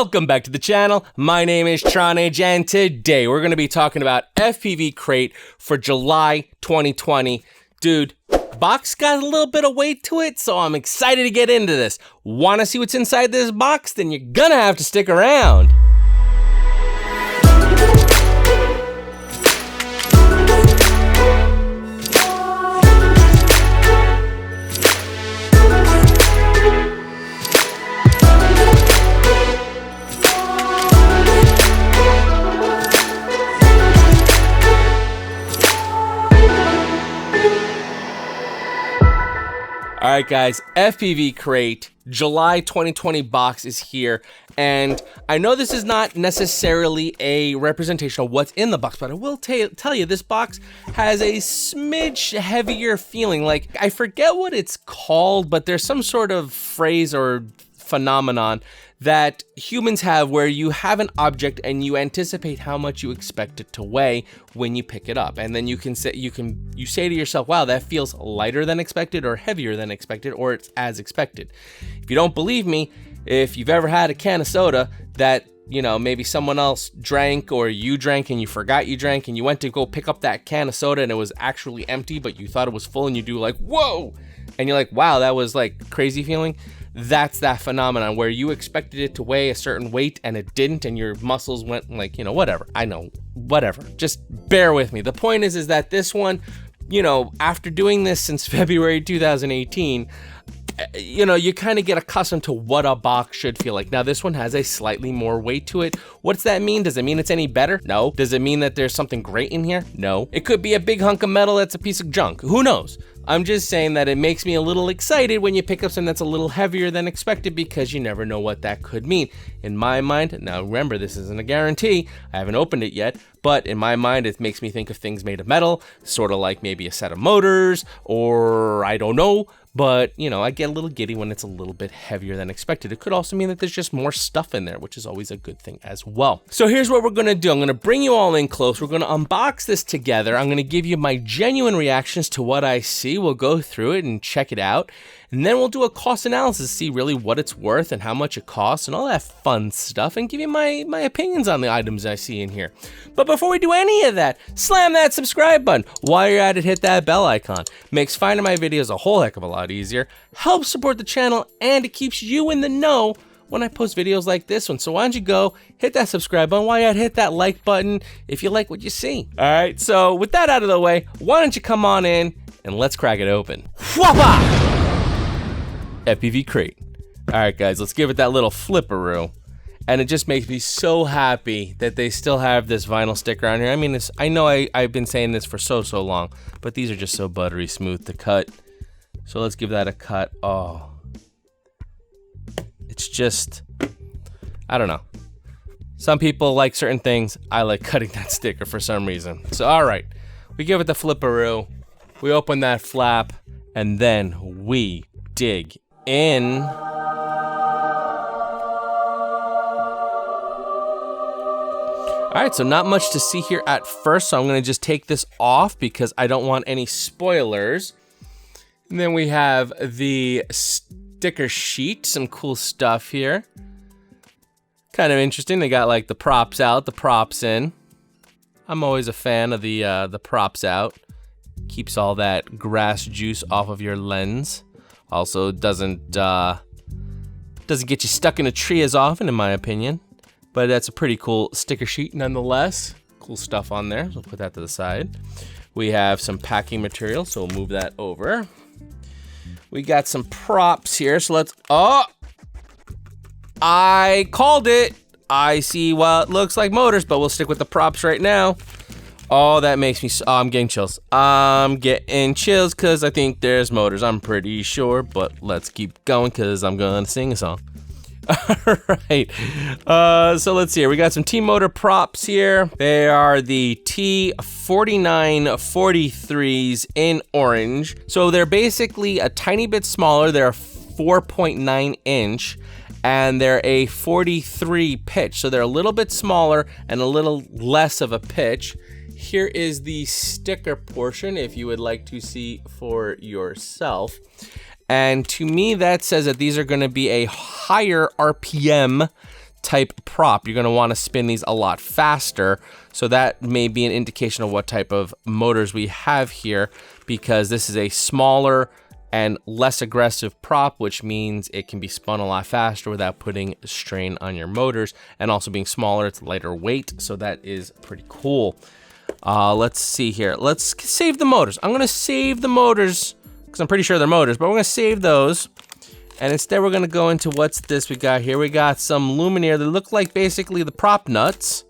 Welcome back to the channel. My name is Tronage, and today we're going to be talking about FPV crate for July 2020. Dude, box got a little bit of weight to it, so I'm excited to get into this. Want to see what's inside this box? Then you're gonna have to stick around. All right, guys, FPV crate, July 2020 box is here, and I know this is not necessarily a representation of what's in the box, but I will tell you this box has a smidge heavier feeling. Like, I forget what it's called, but there's some sort of phrase or phenomenon that humans have where you have an object and you anticipate how much you expect it to weigh when you pick it up, and then you say to yourself, wow, that feels lighter than expected or heavier than expected, or it's as expected. If you don't believe me, if you've ever had a can of soda that, you know, maybe someone else drank or you drank and you forgot you drank and you went to go pick up that can of soda and it was actually empty, but you thought it was full, and you do like, whoa, and you're like, wow, that was like crazy feeling. That's that phenomenon where you expected it to weigh a certain weight and it didn't, and your muscles went like, you know, whatever. I know, whatever. Just bear with me. The point is that this one, you know, after doing this since February 2018, you know, you kind of get accustomed to what a box should feel like. Now, this one has a slightly more weight to it. What's that mean? Does it mean it's any better? No. Does it mean that there's something great in here? No. It could be a big hunk of metal that's a piece of junk. Who knows? I'm just saying that it makes me a little excited when you pick up something that's a little heavier than expected, because you never know what that could mean. In my mind, now remember, this isn't a guarantee. I haven't opened it yet, but in my mind, it makes me think of things made of metal, sort of like maybe a set of motors, or I don't know. But, you know, I get a little giddy when it's a little bit heavier than expected. It could also mean that there's just more stuff in there, which is always a good thing as well. So here's what we're going to do. I'm going to bring you all in close. We're going to unbox this together. I'm going to give you my genuine reactions to what I see. We'll go through it and check it out. And then we'll do a cost analysis, see really what it's worth and how much it costs and all that fun stuff, and give you my opinions on the items I see in here. But before we do any of that, slam that subscribe button. While you're at it, hit that bell icon. Makes finding my videos a whole heck of a lot easier, helps support the channel, and it keeps you in the know when I post videos like this one. So why don't you go hit that subscribe button, while you're at, hit that like button if you like what you see. All right, so with that out of the way, why don't you come on in and let's crack it open. Whoppa! FPV crate. All right, guys, let's give it that little flipperoo. And it just makes me so happy that they still have this vinyl sticker on here. I mean, I know I've been saying this for so long, but these are just so buttery smooth to cut. So let's give that a cut. Oh, it's just, I don't know. Some people like certain things. I like cutting that sticker for some reason. So, all right, we give it the flipperoo. We open that flap, and then we dig in. All right, so not much to see here at first, so I'm gonna just take this off because I don't want any spoilers. And then we have the sticker sheet, some cool stuff here. Kind of interesting, they got like the props out, the props in. I'm always a fan of the props out. Keeps all that grass juice off of your lens. Also doesn't get you stuck in a tree as often, in my opinion. But that's a pretty cool sticker sheet nonetheless. Cool stuff on there, so we'll put that to the side. We have some packing material, so we'll move that over. We got some props here, so let's, oh! I called it. I see what looks like motors, but we'll stick with the props right now. Oh, that makes me, oh, I'm getting chills. I'm getting chills because I think there's motors, I'm pretty sure, but let's keep going because I'm gonna sing a song. All right, so let's see here. We got some T-Motor props here. They are the T4943s in orange. So they're basically a tiny bit smaller. They're 4.9 inch. And they're a 43 pitch. So they're a little bit smaller and a little less of a pitch. Here is the sticker portion if you would like to see for yourself. And to me, that says that these are going to be a higher RPM type prop, you're going to want to spin these a lot faster. So that may be an indication of what type of motors we have here, because this is a smaller and less aggressive prop, which means it can be spun a lot faster without putting strain on your motors, and also being smaller, it's lighter weight. So that is pretty cool. Let's see here. Let's save the motors. I'm going to save the motors because I'm pretty sure they're motors, but we're going to save those. And instead, we're going to go into what's this we got here. We got some luminaire that look like basically the prop nuts.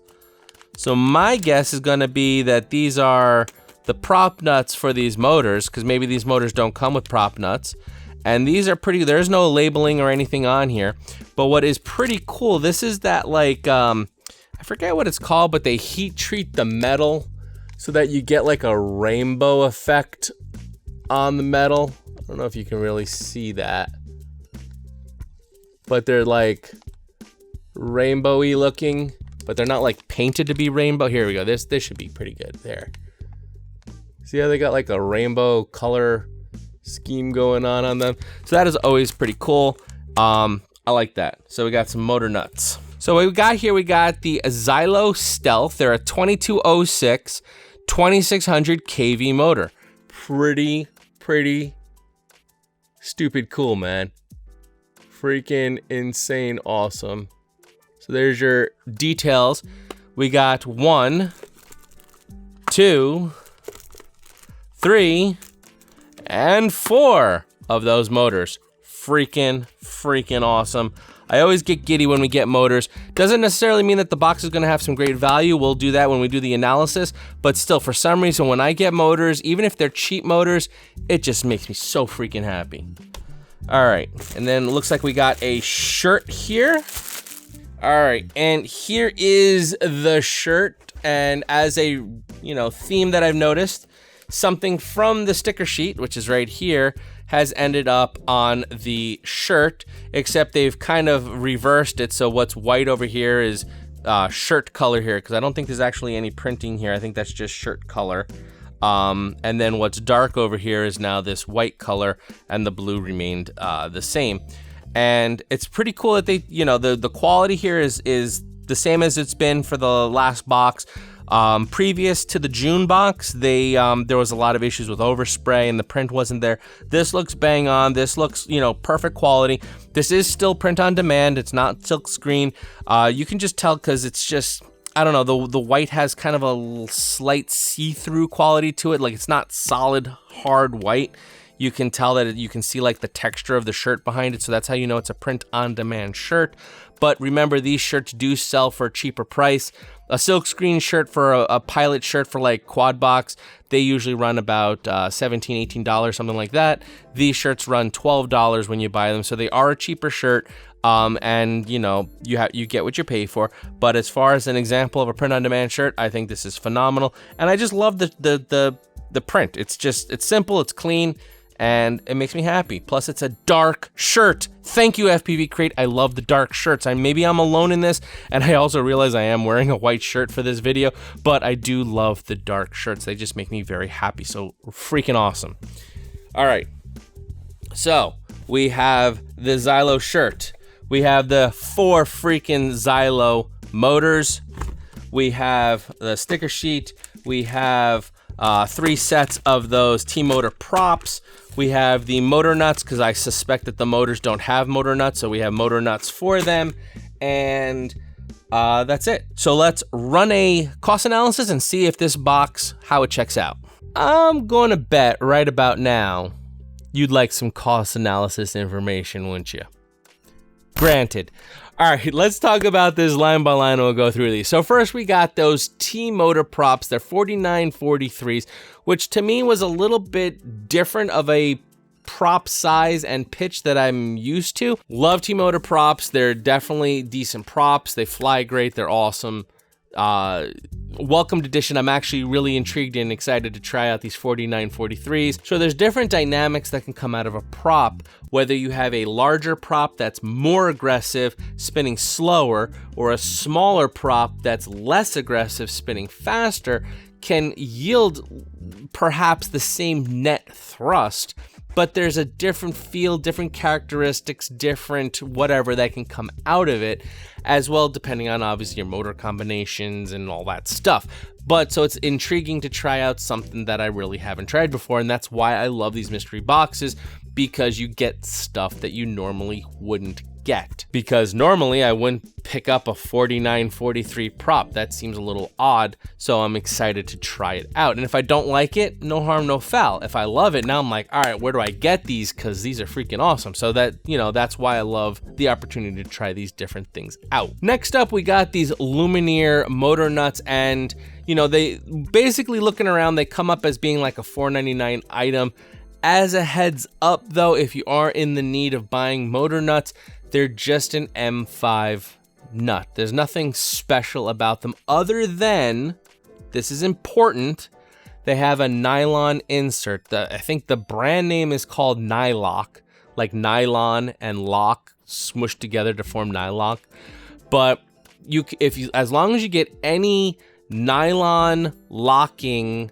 So my guess is going to be that these are the prop nuts for these motors, because maybe these motors don't come with prop nuts. And these are pretty, there's no labeling or anything on here. But what is pretty cool, this is that like, I forget what it's called, but they heat treat the metal so that you get like a rainbow effect on the metal. I don't know if you can really see that, but they're like rainbowy looking, but they're not like painted to be rainbow. Here we go. This should be pretty good there. See how they got like a rainbow color scheme going on them? So that is always pretty cool. I like that. So we got some motor nuts. So what we got here, we got the Xylo Stealth. They're a 2206, 2600 kV motor. Pretty stupid cool, man. Freaking insane awesome. So there's your details. We got 1, 2, 3, and 4 of those motors. Freaking awesome. I always get giddy when we get motors. Doesn't necessarily mean that the box is going to have some great value. We'll do that when we do the analysis. But still, for some reason, when I get motors, even if they're cheap motors, it just makes me so freaking happy. All right, and then it looks like we got a shirt here. All right, and here is the shirt. And as a, theme that I've noticed, something from the sticker sheet, which is right here, has ended up on the shirt, except they've kind of reversed it. So what's white over here is shirt color here, because I don't think there's actually any printing here. I think that's just shirt color. And then what's dark over here is now this white color, and the blue remained the same. And it's pretty cool that they, the quality here is the same as it's been for the last box. Previous to the June box, there was a lot of issues with overspray and the print wasn't there. This looks bang on. This looks, perfect quality. This is still print on demand. It's not silk screen. You can just tell because it's just, I don't know, the white has kind of a slight see-through quality to it. Like, it's not solid, hard white. You can tell that you can see like the texture of the shirt behind it. So that's how you know it's a print on demand shirt. But remember, these shirts do sell for a cheaper price. A silkscreen shirt for a pilot shirt for like quad box, they usually run about $17, $18, something like that. These shirts run $12 when you buy them. So they are a cheaper shirt. And you get what you pay for. But as far as an example of a print on demand shirt, I think this is phenomenal. And I just love the print. It's simple, it's clean, and it makes me happy. Plus, it's a dark shirt. Thank you, FPV Crate. I love the dark shirts. Maybe I'm alone in this, and I also realize I am wearing a white shirt for this video, but I do love the dark shirts. They just make me very happy. So freaking awesome. All right. So we have the Xylo shirt. We have the 4 freaking Xylo motors. We have the sticker sheet. We have 3 sets of those T-motor props. We have the motor nuts, because I suspect that the motors don't have motor nuts, so we have motor nuts for them. And that's it. So let's run a cost analysis and see if this box, how it checks out. I'm going to bet right about now you'd like some cost analysis information, wouldn't you? Granted. All right, let's talk about this line by line and we'll go through these. So first we got those T-motor props. They're 4943s, which to me was a little bit different of a prop size and pitch that I'm used to. Love T-motor props. They're definitely decent props. They fly great. They're awesome. Welcomed edition. I'm actually really intrigued and excited to try out these 4943s. So there's different dynamics that can come out of a prop, whether you have a larger prop that's more aggressive, spinning slower, or a smaller prop that's less aggressive, spinning faster, can yield perhaps the same net thrust, but there's a different feel, different characteristics, different whatever that can come out of it as well, depending on obviously your motor combinations and all that stuff. But so it's intriguing to try out something that I really haven't tried before, and that's why I love these mystery boxes, because you get stuff that you normally wouldn't get. Because normally I wouldn't pick up a 4943 prop. That seems a little odd, so I'm excited to try it out. And if I don't like it, no harm, no foul. If I love it, now I'm like, all right, where do I get these? Because these are freaking awesome. So that, you know, that's why I love the opportunity to try these different things out. Next up, we got these Luminaire motor nuts, and you know, they basically, looking around, they come up as being like a $4.99 item. As a heads up though, if you are in the need of buying motor nuts, they're just an M5 nut. There's nothing special about them other than, this is important, they have a nylon insert. I think the brand name is called Nylock, like nylon and lock smushed together to form Nylock. But as long as you get any nylon locking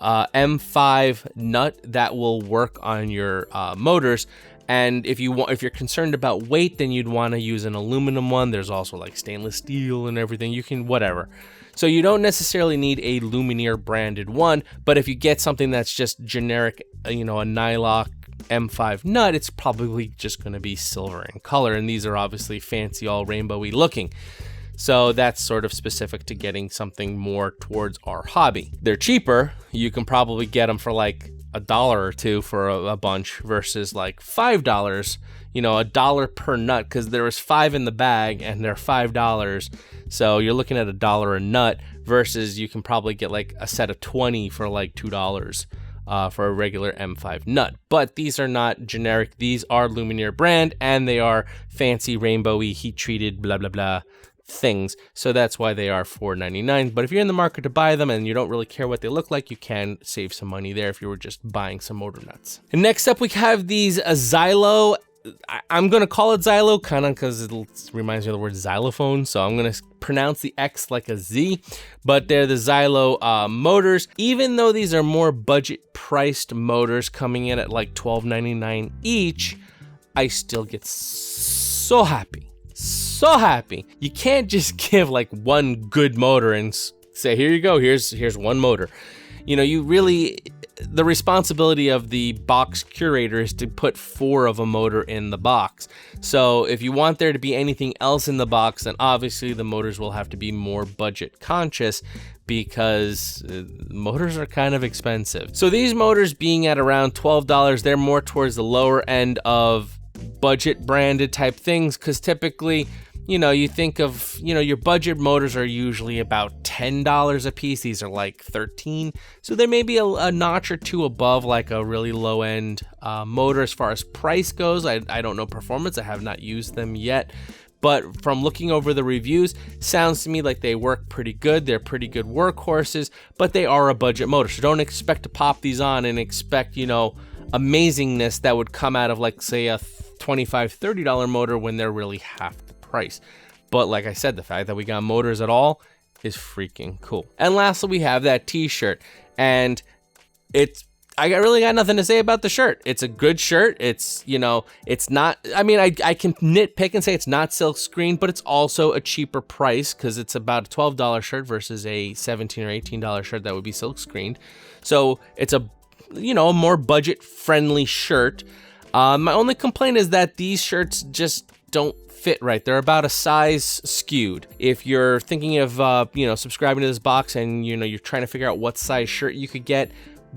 M5 nut, that will work on your motors. And if you're concerned about weight, then you'd want to use an aluminum one. There's also like stainless steel and everything. You can whatever. So you don't necessarily need a Luminaire branded one, but if you get something that's just generic, you know, a Nylock M5 nut, it's probably just going to be silver in color. And these are obviously fancy, all rainbowy looking. So that's sort of specific to getting something more towards our hobby. They're cheaper. You can probably get them for like $1 or $2 for a bunch versus like $5, you know, $1 per nut, because there was 5 in the bag and they're $5. So you're looking at $1 a nut versus you can probably get like a set of 20 for like $2 for a regular M5 nut. But these are not generic. These are Luminaire brand, and they are fancy, rainbowy, heat treated, blah, blah, blah things. So that's why they are $4.99. But if you're in the market to buy them and you don't really care what they look like, you can save some money there if you were just buying some motor nuts. And next up, we have these Xylo. I'm going to call it Xylo kind of because it reminds me of the word xylophone. So I'm going to pronounce the X like a Z, but they're the Xylo motors. Even though these are more budget priced motors coming in at like $12.99 each, I still get so happy. So happy. You can't just give like one good motor and say, here you go, here's one motor. You know, you really, the responsibility of the box curator is to put 4 of a motor in the box. So if you want there to be anything else in the box, then obviously the motors will have to be more budget conscious, because motors are kind of expensive. So these motors being at around $12, they're more towards the lower end of budget branded type things, because typically, you know, you think of, you know, your budget motors are usually about $10 a piece. These are like $13. So there may be a notch or two above like a really low end motor as far as price goes. I don't know performance. I have not used them yet. But from looking over the reviews, sounds to me like they work pretty good. They're pretty good workhorses, but they are a budget motor. So don't expect to pop these on and expect, you know, amazingness that would come out of like, say, a $25, $30 motor when they're really half the price. But like I said, the fact that we got motors at all is freaking cool. And lastly, we have that t-shirt, and I really got nothing to say about the shirt. It's a good shirt. It's, you know, it's not, I mean, I can nitpick and say it's not silk screened, but it's also a cheaper price because it's about a $12 shirt versus a $17 or $18 shirt that would be silk screened. So it's a, you know, a more budget friendly shirt. My only complaint is that these shirts just don't fit right. They're about a size skewed. If you're thinking of, you know, subscribing to this box and, you know, you're trying to figure out what size shirt you could get,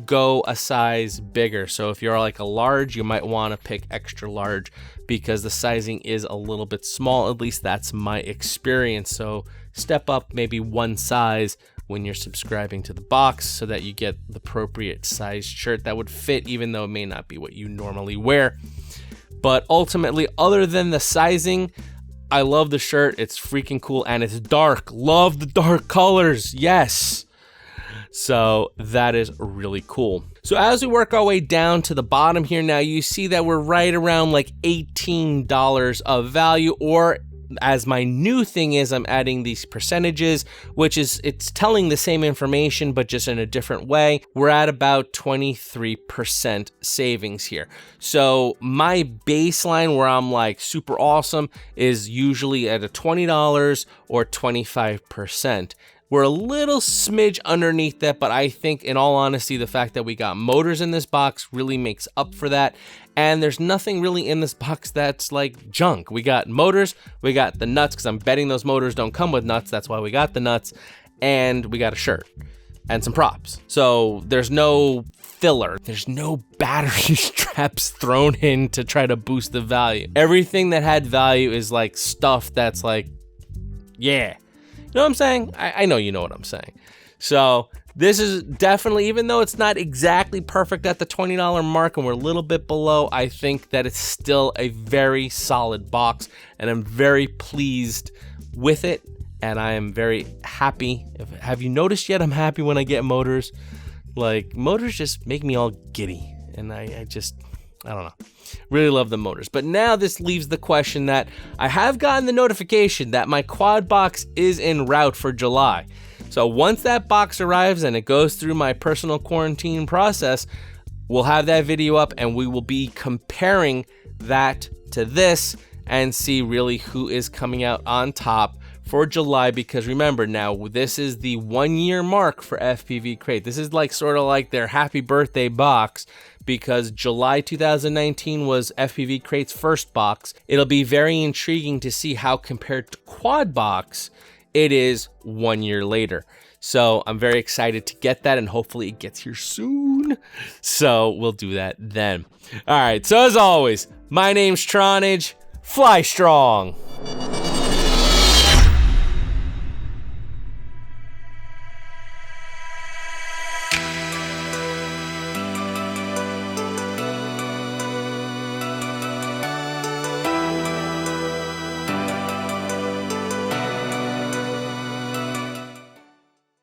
go a size bigger. So if you're like a large, you might want to pick extra large because the sizing is a little bit small. At least that's my experience. So step up maybe one size when you're subscribing to the box so that you get the appropriate size shirt that would fit, even though it may not be what you normally wear. But ultimately, other than the sizing, I love the shirt. It's freaking cool, and it's dark. Love the dark colors. Yes. So that is really cool. So as we work our way down to the bottom here now, you see that we're right around like $18 of value, or as my new thing is I'm adding these percentages, which is, it's telling the same information, but just in a different way. We're at about 23% savings here. So my baseline where I'm like super awesome is usually at a $20 or 25%. We're a little smidge underneath that, but I think in all honesty, the fact that we got motors in this box really makes up for that. And there's nothing really in this box that's like junk. We got motors, we got the nuts, because I'm betting those motors don't come with nuts. That's why we got the nuts. And we got a shirt and some props. So there's no filler. There's no battery straps thrown in to try to boost the value. Everything that had value is like stuff that's like, yeah. You know what I'm saying? I know you know what I'm saying. So this is definitely, even though it's not exactly perfect at the $20 mark and we're a little bit below, I think that it's still a very solid box and I'm very pleased with it and I am very happy. Have you noticed yet? I'm happy when I get motors. Like, motors just make me all giddy and I don't know. Really love the motors. But now this leaves the question that I have gotten the notification that my quad box is en route for July. So once that box arrives and it goes through my personal quarantine process, we'll have that video up and we will be comparing that to this and see really who is coming out on top for July, because remember now, this is the 1 year mark for FPV Crate. This is like sort of like their happy birthday box, because July 2019 was FPV Crate's first box. It'll be very intriguing to see how compared to Quad Box it is 1 year later. So I'm very excited to get that and hopefully it gets here soon. So we'll do that then. All right, so as always, my name's Tronage. Fly strong.